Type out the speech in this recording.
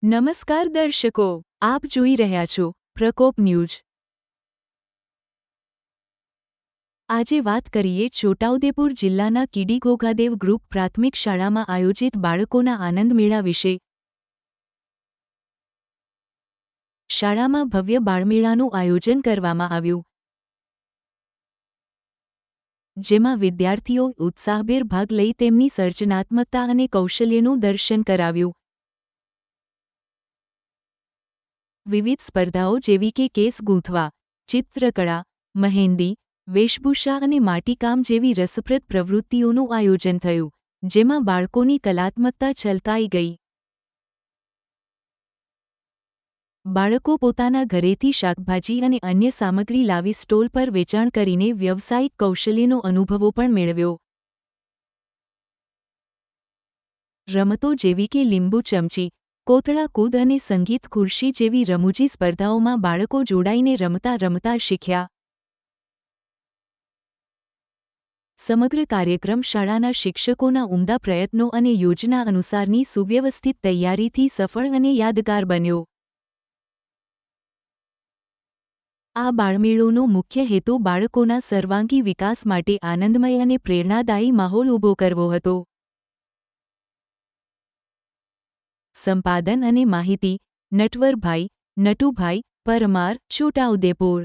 નમસ્કાર દર્શકો, આપ જોઈ રહ્યા છો પ્રકોપ ન્યૂઝ। આજે વાત કરીએ છોટાઉદેપુર જિલ્લાના કીડી ઘોઘાદેવ ગ્રુપ પ્રાથમિક શાળામાં આયોજિત બાળકોના આનંદ મેળા વિશે। શાળામાં ભવ્ય બાળમેળાનું આયોજન કરવામાં આવ્યું, જેમાં વિદ્યાર્થીઓ ઉત્સાહભેર ભાગ લઈ તેમની સર્જનાત્મકતા અને કૌશલ્યનું દર્શન કરાવ્યું। વિવિધ સ્પર્ધાઓ જેવી કે કેસ ગૂંથવા, ચિત્રકળા, મહેંદી, વેશભૂષા અને માટીકામ જેવી રસપ્રદ પ્રવૃત્તિઓનું આયોજન થયું, જેમાં બાળકોની કલાત્મકતા છલકાઈ ગઈ। બાળકો પોતાના ઘરેથી શાકભાજી અને અન્ય સામગ્રી લાવી સ્ટોલ પર વેચાણ કરીને વ્યવસાયિક કૌશલ્યનો અનુભવો પણ મેળવ્યો। રમતો જેવી કે લીંબુ ચમચી, કોતરા કૂદ અને સંગીત ખુરશી જેવી રમૂજી સ્પર્ધાઓમાં બાળકો જોડાઈને રમતા રમતા શીખ્યા। સમગ્ર કાર્યક્રમ શાળાના શિક્ષકોના ઉમદા પ્રયત્નો અને યોજના અનુસારની સુવ્યવસ્થિત તૈયારીથી સફળ અને યાદગાર બન્યો। આ બાળમેળોનો મુખ્ય હેતુ બાળકોના સર્વાંગી વિકાસ માટે આનંદમય અને પ્રેરણાદાયી માહોલ ઊભો કરવો હતો। સંપાદન અને માહિતી નટવરભાઈ નટુભાઈ પરમાર, છોટાઉદેપુર।